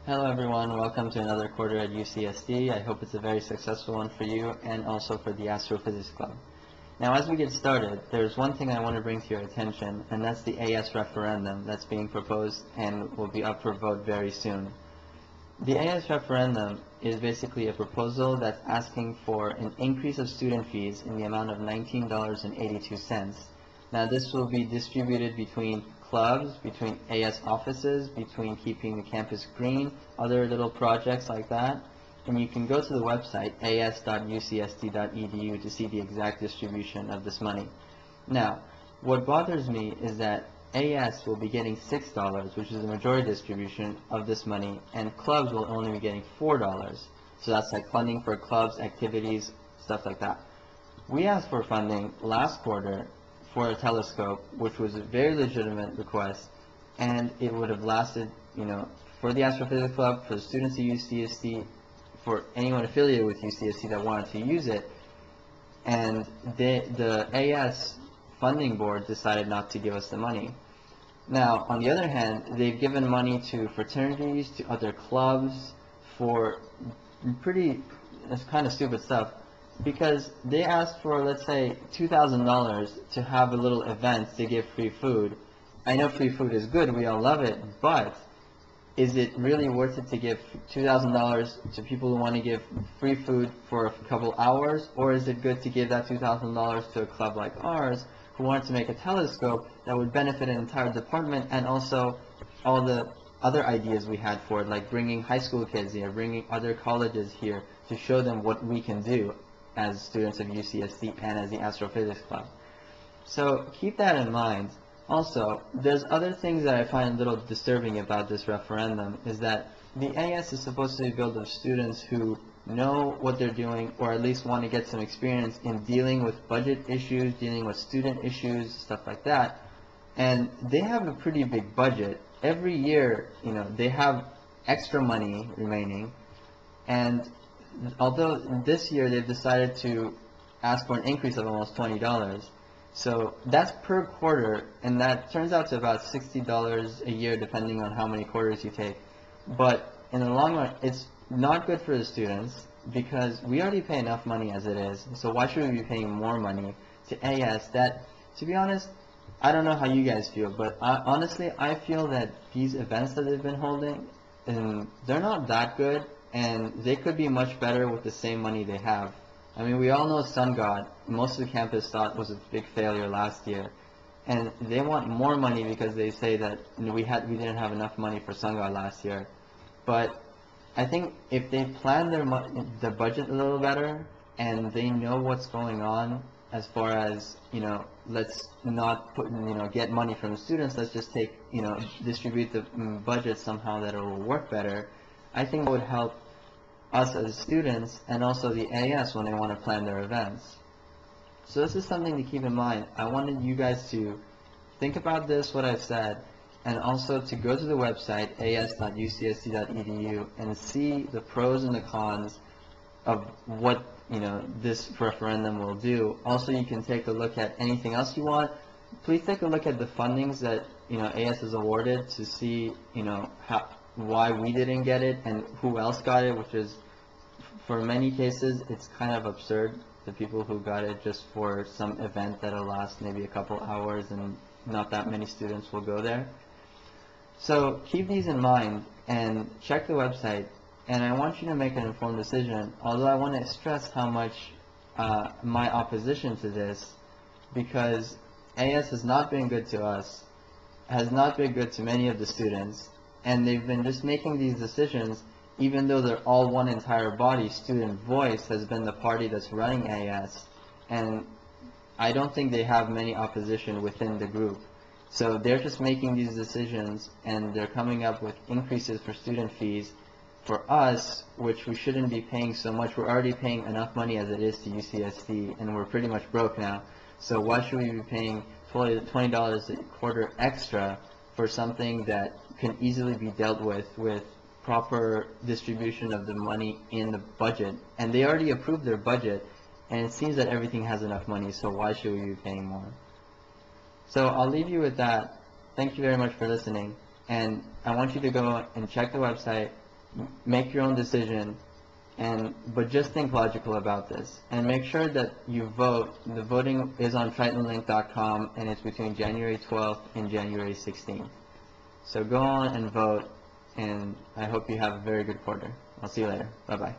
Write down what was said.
Hello everyone, welcome to another quarter at UCSD. I hope it's a very successful one for you and also for the Astrophysics Club. Now as we get started, there's one thing I want to bring to your attention, and that's the AS referendum that's being proposed and will be up for vote very soon. The AS referendum is basically a proposal that's asking for an increase of student fees in the amount of $19.82. Now this will be distributed between clubs, between AS offices, between keeping the campus green, other little projects like that. And you can go to the website as.ucsd.edu to see the exact distribution of this money. Now, what bothers me is that AS will be getting $6, which is the majority distribution of this money, and clubs will only be getting $4. So that's like funding for clubs, activities, stuff like that. We asked for funding last quarter for a telescope, which was a very legitimate request, and it would have lasted, for the Astrophysics Club, for the students at UCSD, for anyone affiliated with UCSD that wanted to use it, and the AS funding board decided not to give us the money. Now, on the other hand, they've given money to fraternities, to other clubs, for it's kind of stupid stuff, because they asked for, let's say, $2,000 to have a little event to give free food. I know free food is good, we all love it, but is it really worth it to give $2,000 to people who want to give free food for a couple hours, or is it good to give that $2,000 to a club like ours who wanted to make a telescope that would benefit an entire department, and also all the other ideas we had for it, like bringing high school kids here, bringing other colleges here to show them what we can do as students of UCSD and as the Astrophysics Club. So keep that in mind. Also, there's other things that I find a little disturbing about this referendum, is that the AS is supposed to be built of students who know what they're doing, or at least want to get some experience in dealing with budget issues, dealing with student issues, stuff like that. And they have a pretty big budget. Every year, they have extra money remaining, and although this year they've decided to ask for an increase of almost $20. So that's per quarter, and that turns out to about $60 a year depending on how many quarters you take. But in the long run, it's not good for the students, because we already pay enough money as it is, so why should we be paying more money to AS that, to be honest, I don't know how you guys feel, but honestly, I feel that these events that they've been holding, they're not that good, and they could be much better with the same money they have. I mean, we all know Sun God, most of the campus thought was a big failure last year, and they want more money because they say that we didn't have enough money for Sun God last year. But I think if they plan their budget a little better, and they know what's going on as far as, let's not get money from the students, let's just distribute the budget somehow that it will work better, I think it would help us as students and also the AS when they want to plan their events. So this is something to keep in mind. I wanted you guys to think about this, what I've said, and also to go to the website as.ucsd.edu and see the pros and the cons of what this referendum will do. Also, you can take a look at anything else you want. Please take a look at the fundings that AS is awarded to see why we didn't get it and who else got it, which is, for many cases, it's kind of absurd. The people who got it just for some event that'll last maybe a couple hours and not that many students will go there. So keep these in mind and check the website, and I want you to make an informed decision, although I want to stress how much my opposition to this, because AS has not been good to us, has not been good to many of the students, and they've been just making these decisions even though they're all one entire body. Student Voice has been the party that's running AS, and I don't think they have many opposition within the group. So they're just making these decisions, and they're coming up with increases for student fees for us, which we shouldn't be paying so much. We're already paying enough money as it is to UCSD, and we're pretty much broke now. So why should we be paying $20 a quarter extra for something that can easily be dealt with proper distribution of the money in the budget? And they already approved their budget, and it seems that everything has enough money, so why should we be paying more? So I'll leave you with that. Thank you very much for listening, and I want you to go and check the website make your own decision, but just think logical about this, and make sure that you vote. The voting is on TritonLink.com, and it's between January 12th and January 16th. So go on and vote, and I hope you have a very good quarter. I'll see you later. Bye-bye.